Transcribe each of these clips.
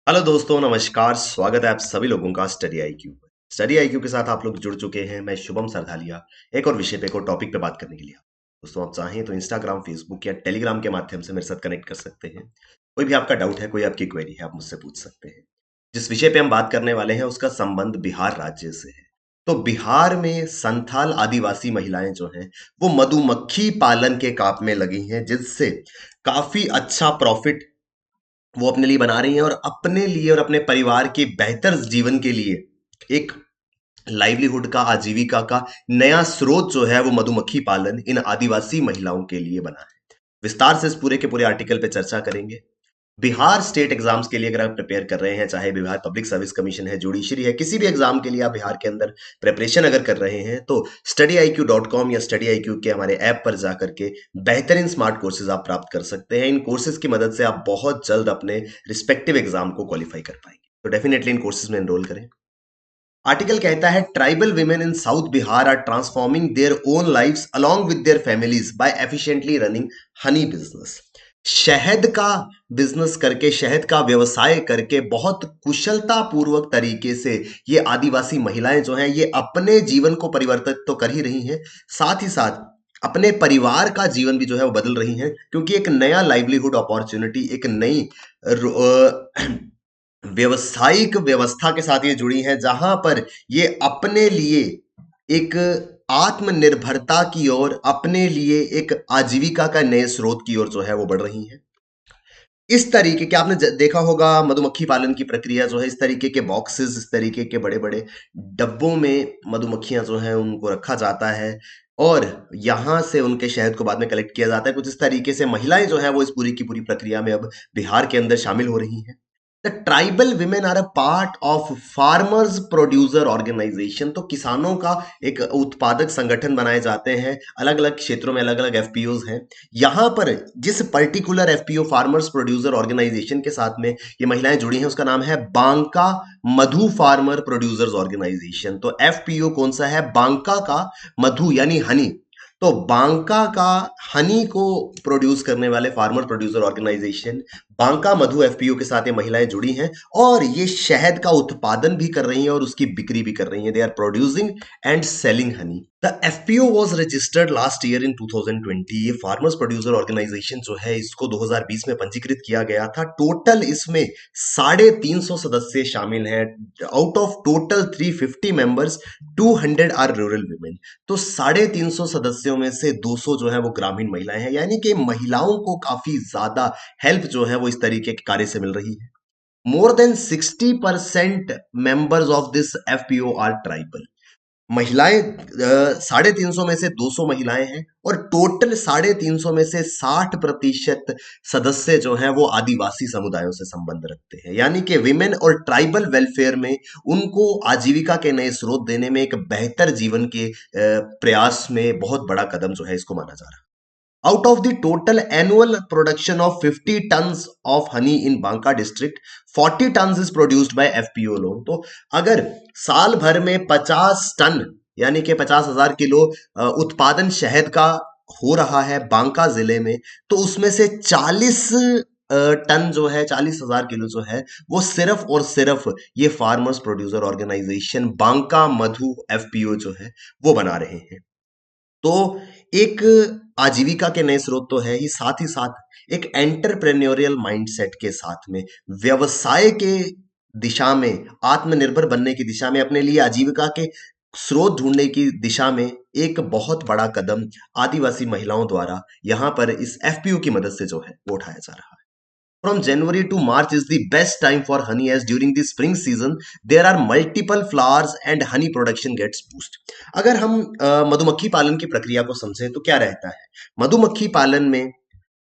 Hello दोस्तों, नमस्कार। स्वागत है आप सभी लोगों का स्टडी आईक्यू पर। स्टडी आईक्यू के साथ आप लोग जुड़ चुके हैं। मैं शुभम सरधालिया एक और विषय पे को टॉपिक पे बात करने के लिए। दोस्तों, आप चाहें तो इंस्टाग्राम, फेसबुक या टेलीग्राम के माध्यम से मेरे साथ कनेक्ट कर सकते हैं। कोई भी आपका डाउट है, कोई आपकी क्वेरी है, आप मुझसे पूछ सकते हैं। जिस विषय पे हम बात करने वाले हैं उसका संबंध बिहार राज्य से है। तो बिहार में संथाल आदिवासी महिलाएं जो हैं वो मधुमक्खी पालन के काम में लगी हैं, जिससे काफी अच्छा प्रॉफिट वो अपने लिए बना रही हैं और अपने लिए और अपने परिवार के बेहतर जीवन के लिए एक लाइवलीहुड का, आजीविका का नया स्रोत जो है वो मधुमक्खी पालन इन आदिवासी महिलाओं के लिए बना है। विस्तार से इस पूरे के पूरे आर्टिकल पे चर्चा करेंगे। बिहार स्टेट एग्जाम्स के लिए अगर आप प्रिपेयर कर रहे हैं, चाहे बिहार पब्लिक सर्विस कमीशन है, जुडिशरी है, किसी भी एग्जाम के लिए आप बिहार के अंदर प्रिपरेशन अगर कर रहे हैं, तो studyIQ.com या studyIQ के हमारे ऐप पर जाकर के बेहतरीन स्मार्ट कोर्सेज आप प्राप्त कर सकते हैं। इन कोर्सेज की मदद से आप बहुत जल्द अपने रिस्पेक्टिव एग्जाम को क्वालिफाई कर पाएंगे। तो डेफिनेटली इन कोर्सेज में एनरोल करें। आर्टिकल कहता है tribal women in south Bihar are transforming their own lives along with their families by efficiently running honey business. शहद का बिजनेस करके, शहद का व्यवसाय करके बहुत कुशलता पूर्वक तरीके से ये आदिवासी महिलाएं जो हैं ये अपने जीवन को परिवर्तित तो कर ही रही हैं, साथ ही साथ अपने परिवार का जीवन भी जो है वो बदल रही हैं, क्योंकि एक नया लाइवलीहुड अपॉर्चुनिटी, एक नई व्यवसायिक व्यवस्था के साथ ये जुड़ी हैं, जहां पर ये अपने लिए एक आत्मनिर्भरता की ओर, अपने लिए एक आजीविका का नए स्रोत की ओर जो है वो बढ़ रही हैं। इस तरीके के आपने देखा होगा मधुमक्खी पालन की प्रक्रिया जो है, इस तरीके के बॉक्सेस, इस तरीके के बड़े बड़े डब्बों में मधुमक्खियां जो हैं उनको रखा जाता है और यहां से उनके शहद को बाद में कलेक्ट किया जाता है। कुछ इस तरीके से महिलाएं जो है वो इस पूरी की पूरी प्रक्रिया में अब बिहार के अंदर शामिल हो रही हैं। The tribal women are a part of farmers producer organisation. तो किसानों का एक उत्पादक संगठन बनाए जाते हैं, अलग अलग क्षेत्रों में अलग अलग एफपीओज हैं। यहाँ पर जिस particular FPO, farmers producer organisation के साथ में ये महिलाएं जुड़ी हैं, उसका नाम है बांका मधु फार्मर प्रोड्यूसर्स ऑर्गेनाइजेशन। तो एफपीओ कौन सा है? बांका का मधु यानी हनी। तो बांका का हनी को प्रोड्यूस करने वाले फार्मर प्रोड्यूसर ऑर्गेनाइजेशन बांका मधु एफपीओ के साथ ये महिलाएं जुड़ी हैं और ये शहद का उत्पादन भी कर रही हैं और उसकी बिक्री भी कर रही हैं। They are producing and selling honey. The FPO was registered last year in 2020। ये फार्मर्स प्रोड्यूसर ऑर्गेनाइजेशन जो है इसको 2020 में पंजीकृत किया गया था। टोटल इसमें 350 सदस्य शामिल हैं। Out of total 350 members, 200 are rural women. तो 350 सदस्यों में से 200 जो है वो ग्रामीण महिलाएं हैं, यानी कि महिलाओं को काफी ज्यादा हेल्प जो है वो इस तरीके के कार्य से मिल रही है। More than 60% members of this FPO are tribal. महिलाएं 350 में से 200 महिलाएं हैं और टोटल 350 में से 60% सदस्य जो हैं वो आदिवासी समुदायों से संबंध रखते हैं। यानी कि विमेन और ट्राइबल वेलफेयर में उनको आजीविका के नए स्रोत देने में, एक बेहतर जीवन के प्रयास में बहुत बड़ा कदम जो है इसको माना जा रहा है। Out of the total annual production of 50 tons of honey in Banka district, 40 tons is produced by FPO alone। तो अगर साल भर में 50 टन यानी कि 50,000 किलो उत्पादन शहद का हो रहा है बांका जिले में, तो उसमें से 40 टन जो है, 40,000 किलो जो है वो सिर्फ और सिर्फ ये फार्मर्स प्रोड्यूसर ऑर्गेनाइजेशन बांका मधु एफपीओ जो है वो बना रहे हैं। तो एक आजीविका के नए स्रोत तो है ही, साथ ही साथ एक एंटरप्रेन्योरियल माइंडसेट के साथ में, व्यवसाय के दिशा में, आत्मनिर्भर बनने की दिशा में, अपने लिए आजीविका के स्रोत ढूंढने की दिशा में एक बहुत बड़ा कदम आदिवासी महिलाओं द्वारा यहाँ पर इस एफपीओ की मदद से जो है वो उठाया जा रहा है। From January to March is the best time for honey, as during the spring season there are multiple flowers and honey production gets boost। अगर हम मधुमक्खी पालन की प्रक्रिया को समझें तो क्या रहता है? मधुमक्खी पालन में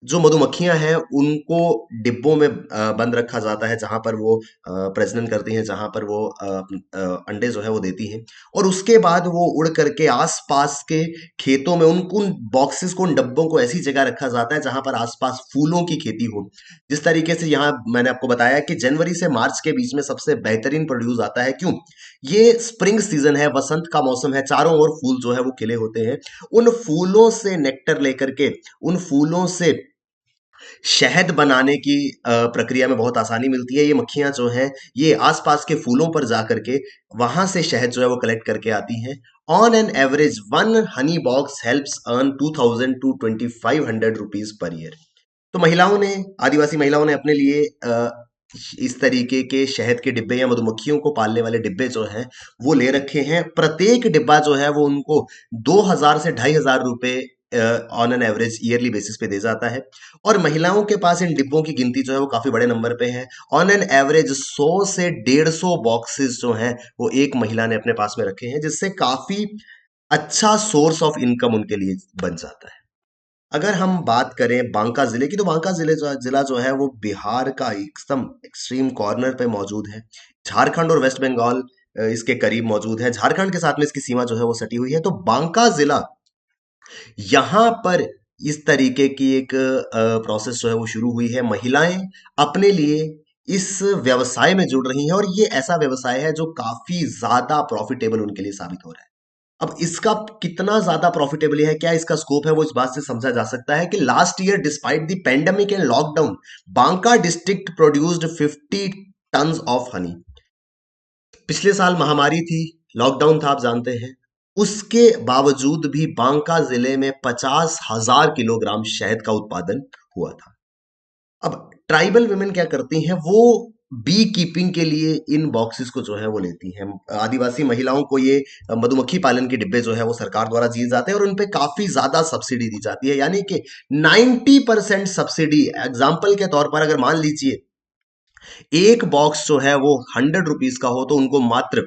जो मधुमक्खियां हैं उनको डिब्बों में बंद रखा जाता है, जहां पर वो प्रजनन करती हैं, जहां पर वो अंडे जो है वो देती हैं और उसके बाद वो उड़ करके आसपास के खेतों में उन बॉक्सेस को, उन डब्बों को ऐसी जगह रखा जाता है जहां पर आसपास फूलों की खेती हो। जिस तरीके से यहाँ मैंने आपको बताया कि जनवरी से मार्च के बीच में सबसे बेहतरीन प्रोड्यूस आता है। क्यों? ये स्प्रिंग सीजन है, वसंत का मौसम है, चारों ओर फूल जो है वो खिले होते हैं। उन फूलों से नेक्टर लेकर के, उन फूलों से शहद बनाने की प्रक्रिया में बहुत आसानी मिलती है। ये मक्खियाँ जो हैं, ये आस-पास के फूलों पर जाकर के वहाँ से शहद जो है वो कलेक्ट करके आती हैं। On an average 1 honey box helps earn 2000 to 2500 rupees per year. तो महिलाओं ने आदिवासी महिलाओं ने अपने लिए इस तरीके के शहद के डिब्बे या मधुमक्खियों को पालने वाले डिब्बे जो हैं, वो ले रखे हैं। प्रत्येक डिब्बा जो है वो उनको 2000 से 2500 रुपए on an average yearly basis पे दे जाता है। और महिलाओं के पास इन डिब्बों की गिनती जो है वो काफी बड़े नंबर पे है। ऑन एन एवरेज 100 से 150 बॉक्सेस जो हैं वो एक महिला ने अपने पास में रखे हैं, जिससे काफी अच्छा सोर्स ऑफ इनकम उनके लिए बन जाता है। अगर हम बात करें बांका जिले की, तो बांका जिला जो है वो बिहार का एकदम एक्सट्रीम कॉर्नर पे मौजूद है। झारखंड और वेस्ट बंगाल इसके करीब मौजूद है। झारखंड के साथ में इसकी सीमा जो है वो सटी हुई है। तो बांका जिला, यहाँ पर इस तरीके की एक प्रोसेस जो है वो शुरू हुई है। महिलाएं अपने लिए इस व्यवसाय में जुड़ रही हैं, और ये ऐसा व्यवसाय है जो काफी ज्यादा प्रॉफिटेबल उनके लिए साबित हो रहा है। अब इसका कितना ज्यादा प्रॉफिटेबल है, क्या इसका स्कोप है, वो इस बात से समझा जा सकता है कि last year despite the pandemic and lockdown, Banka district produced 50 tons of honey. पिछले साल महामारी थी, लॉकडाउन था, आप जानते हैं। उसके बावजूद भी बांका जिले में 50,000 किलोग्राम शहद का उत्पादन हुआ था। अब ट्राइबल वुमेन क्या करती हैं, वो बी कीपिंग के लिए इन बॉक्सेस को जो है वो लेती हैं। आदिवासी महिलाओं को ये मधुमक्खी पालन के डिब्बे जो है वो सरकार द्वारा दिए जाते हैं, और उन पे काफी ज्यादा सब्सिडी दी जाती है। यानी कि 90% सब्सिडी। एग्जाम्पल के तौर पर अगर मान लीजिए एक बॉक्स जो है वो 100 रुपीज का हो, तो उनको मात्र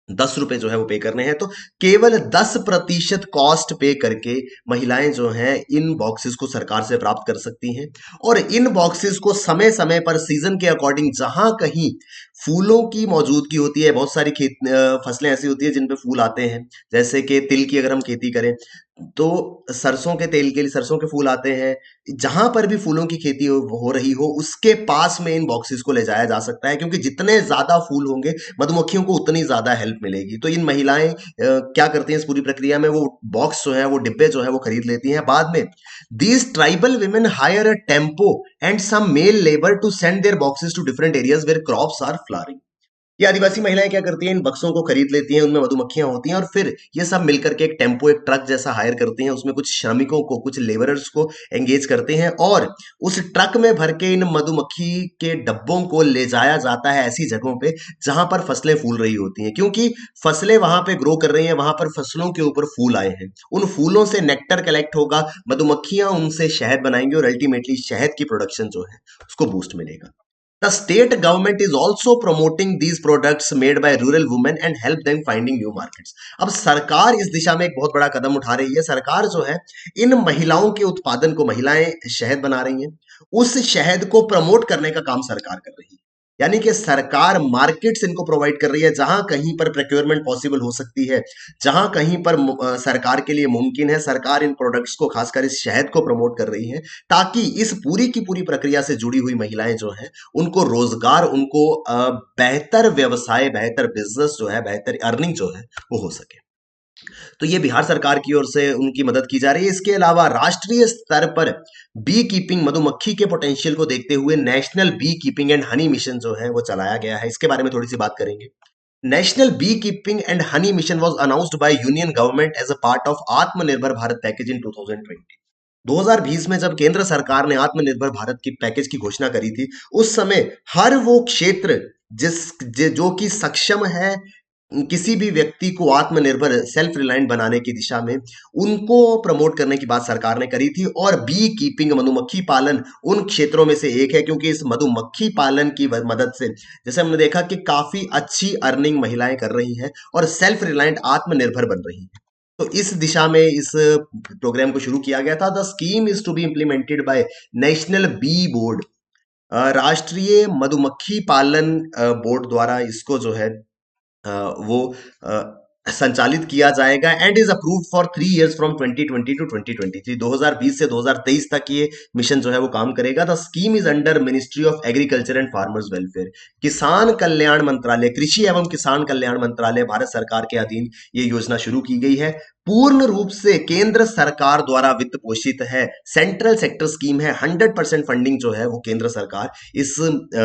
10 रुपए जो है वो पे करने हैं। तो केवल 10% कॉस्ट पे करके महिलाएं जो हैं इन बॉक्सेस को सरकार से प्राप्त कर सकती हैं। और इन बॉक्सेस को समय समय पर सीजन के अकॉर्डिंग, जहां कहीं फूलों की मौजूदगी होती है, बहुत सारी फसलें ऐसी होती है जिन पे फूल आते हैं, जैसे कि तिल की अगर हम खेती करें, तो सरसों के तेल के लिए सरसों के फूल आते हैं। जहां पर भी फूलों की खेती हो रही हो, उसके पास में इन बॉक्सेस को ले जाया जा सकता है, क्योंकि जितने ज्यादा फूल होंगे, मधुमक्खियों को उतनी ज्यादा हेल्प मिलेगी। तो इन महिलाएं क्या करती हैं इस पूरी प्रक्रिया में, वो बॉक्स जो है वो डिब्बे जो है वो खरीद लेती हैं। बाद में these tribal women hire a tempo and some male labour to send their boxes to different areas where crops are flowering. ये आदिवासी महिलाएं क्या करती हैं, इन बक्सों को खरीद लेती हैं, उनमें मधुमक्खियां होती हैं, और फिर ये सब मिलकर के एक टेम्पो, एक ट्रक जैसा हायर करती हैं। उसमें कुछ श्रमिकों को, कुछ लेबरर्स को एंगेज करते हैं, और उस ट्रक में भर के इन मधुमक्खी के डब्बों को ले जाया जाता है ऐसी जगहों पे जहां पर फसलें फूल रही होती हैं। क्योंकि फसलें वहां पे ग्रो कर रही हैं, वहां पर फसलों के ऊपर फूल आए हैं, उन फूलों से नेक्टर कलेक्ट होगा, मधुमक्खियां उनसे शहद बनाएंगी, और अल्टीमेटली शहद की प्रोडक्शन जो है उसको बूस्ट मिलेगा। The state government is also promoting these products made by rural women and help them finding new markets. अब सरकार इस दिशा में एक बहुत बड़ा कदम उठा रही है। सरकार जो है इन महिलाओं के उत्पादन को, महिलाएं शहद बना रही हैं, उस शहद को प्रमोट करने का काम सरकार कर रही है। यानी कि सरकार मार्केट्स इनको प्रोवाइड कर रही है, जहां कहीं पर प्रोक्योरमेंट पॉसिबल हो सकती है, जहां कहीं पर सरकार के लिए मुमकिन है, सरकार इन प्रोडक्ट्स को, खासकर इस शहद को प्रमोट कर रही है, ताकि इस पूरी की पूरी प्रक्रिया से जुड़ी हुई महिलाएं जो हैं उनको रोजगार, उनको बेहतर व्यवसाय, बेहतर बिजनेस जो है, बेहतर अर्निंग जो है वो हो सके। तो ये बिहार सरकार की ओर से उनकी मदद की जा रही है। इसके अलावा राष्ट्रीय स्तर पर बी कीपिंग, मधुमक्खी के पोटेंशियल को देखते हुए national bee keeping and honey mission जो है वो चलाया गया है। इसके बारे में थोड़ी सी बात करेंगे। National bee keeping and honey mission was announced by union government as a part of Atmanirbhar Bharat package इन 2020। 2020 में जब केंद्र सरकार ने आत्मनिर्भर भारत की पैकेज की घोषणा करी थी, उस समय हर वो क्षेत्र जो कि सक्षम है किसी भी व्यक्ति को आत्मनिर्भर, सेल्फ रिलायंट बनाने की दिशा में, उनको प्रमोट करने की बात सरकार ने करी थी। और बी कीपिंग, मधुमक्खी पालन उन क्षेत्रों में से एक है, क्योंकि इस मधुमक्खी पालन की मदद से, जैसे हमने देखा कि काफी अच्छी अर्निंग महिलाएं कर रही हैं और सेल्फ रिलायंट, आत्मनिर्भर बन रही हैं। तो इस दिशा में इस प्रोग्राम को शुरू किया गया था। The scheme is to be implemented by national bee board. राष्ट्रीय मधुमक्खी पालन बोर्ड द्वारा इसको जो है वो संचालित किया जाएगा and is approved for 3 years from 2020 to 2023। 2020 से 2023 तक ये मिशन जो है वो काम करेगा। The scheme is under ministry of agriculture and farmers welfare. किसान कल्याण मंत्रालय, कृषि एवं किसान कल्याण मंत्रालय, भारत सरकार के अधीन ये योजना शुरू की गई है। पूर्ण रूप से केंद्र सरकार द्वारा वित्त पोषित है, सेंट्रल सेक्टर स्कीम है। 100% फंडिंग जो है वो केंद्र सरकार इस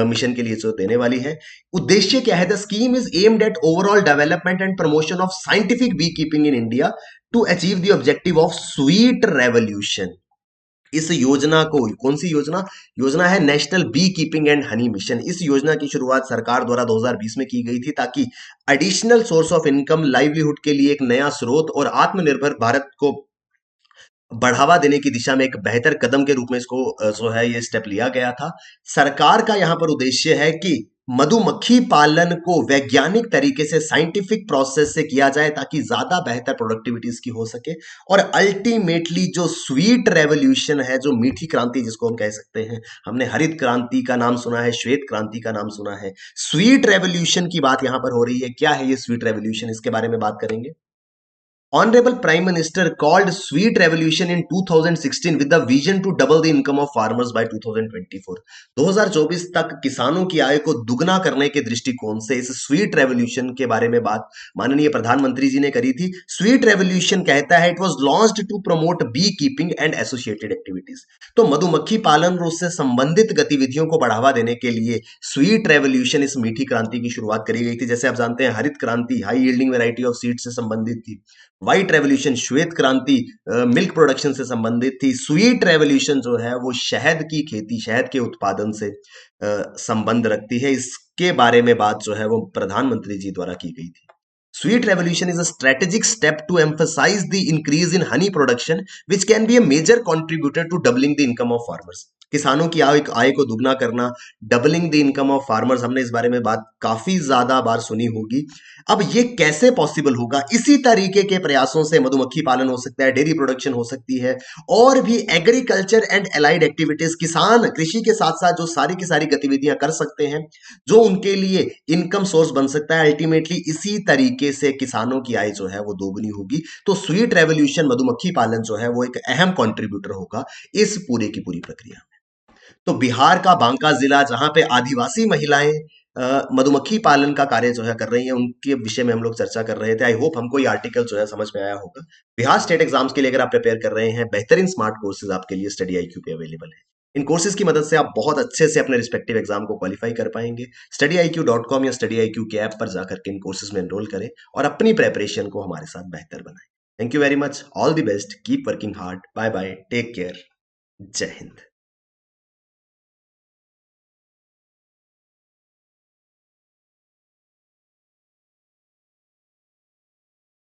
मिशन के लिए जो देने वाली है। उद्देश्य क्या है? The scheme is aimed at overall development and promotion of scientific bee keeping in India to achieve the objective of sweet revolution. इस योजना को, कौन सी योजना? योजना है national bee keeping and honey mission. इस योजना की शुरुआत सरकार द्वारा 2020 में की गई थी ताकि additional source of income, livelihood के लिए एक नया स्रोत और आत्मनिर्भर भारत को बढ़ावा देने की दिशा में एक बेहतर कदम के रूप में इसको जो है ये स्टेप लिया गया था। सरकार का यहां पर उद्देश्य है कि मधुमक्खी पालन को वैज्ञानिक तरीके से, साइंटिफिक प्रोसेस से किया जाए ताकि ज्यादा बेहतर प्रोडक्टिविटी इसकी हो सके और अल्टीमेटली जो स्वीट रेवोल्यूशन है, जो मीठी क्रांति जिसको हम कह सकते हैं, हमने हरित क्रांति का नाम सुना है, श्वेत क्रांति का नाम सुना है, स्वीट रेवोल्यूशन की बात यहां पर हो रही है। क्या है ये स्वीट रेवोल्यूशन? इसके बारे में बात करेंगे। Honorable Prime Minister called Sweet Revolution in 2016 with the vision to double the income of farmers by 2024। 2024 तक किसानों की आय को दुगना करने के दृष्टिकोण से इस स्वीट रेवोल्यूशन के बारे में बात माननीय प्रधानमंत्री जी ने करी थी। स्वीट रेवोल्यूशन कहता है, it was launched to promote bee keeping and associated activities. तो मधुमक्खी पालन और उससे संबंधित गतिविधियों को बढ़ावा देने के लिए स्वीट रेवोल्यूशन, इस मीठी क्रांति की शुरुआत करी गई थी। जैसे आप जानते हैं, हरित क्रांति high yielding variety of seed से संबंधित थी। व्हाइट रेवोल्यूशन, श्वेत क्रांति, मिल्क प्रोडक्शन से संबंधित थी। स्वीट रेवोल्यूशन जो है वो शहद की खेती, शहद के उत्पादन से संबंध रखती है। इसके बारे में बात जो है वो प्रधानमंत्री जी द्वारा की गई थी। Sweet revolution is a strategic step to emphasize the increase in honey production, which can be a major contributor to doubling the income of farmers। किसानों की आय को दुगना करना, doubling the income of farmers, हमने इस बारे में बात काफी ज्यादा बार सुनी होगी। अब ये कैसे पॉसिबल होगा? इसी तरीके के प्रयासों से मधुमक्खी पालन हो सकता है, डेयरी प्रोडक्शन हो सकती है और भी एग्रीकल्चर एंड एलाइड एक्टिविटीज, किसान कृषि के साथ साथ जो सारी की सारी गतिविधियां कर सकते हैं, जो उनके लिए इनकम सोर्स बन सकता है। अल्टीमेटली इसी तरीके से किसानों की आय जो है वो दोगुनी होगी। तो स्वीट रेवोल्यूशन, मधुमक्खी पालन जो है वो एक अहम कंट्रीब्यूटर होगा इस पूरे की पूरी प्रक्रिया में। तो बिहार का बांका जिला, जहां पे आदिवासी महिलाएं मधुमक्खी पालन का कार्य जो है कर रही हैं, उनके विषय में हम लोग चर्चा कर रहे थे। आई होप हमको ये आर्टिकल जो है समझ में आया होगा। बिहार स्टेट एग्जाम्स के लिए अगर आप प्रिपेयर कर रहे हैं, बेहतरीन स्मार्ट कोर्सेज आपके लिए स्टडी IQ पे अवेलेबल है। इन कोर्सेज की मदद से आप बहुत अच्छे से अपने रिस्पेक्टिव एग्जाम को क्वालिफाई कर पाएंगे। studyIQ.com या studyIQ के ऐप पर जाकर के इन कोर्सेज में एनरोल करें और अपनी प्रेपरेशन को हमारे साथ बेहतर बनाएं। Thank you very much, all the best, keep working hard, bye bye, take care, जय हिंद।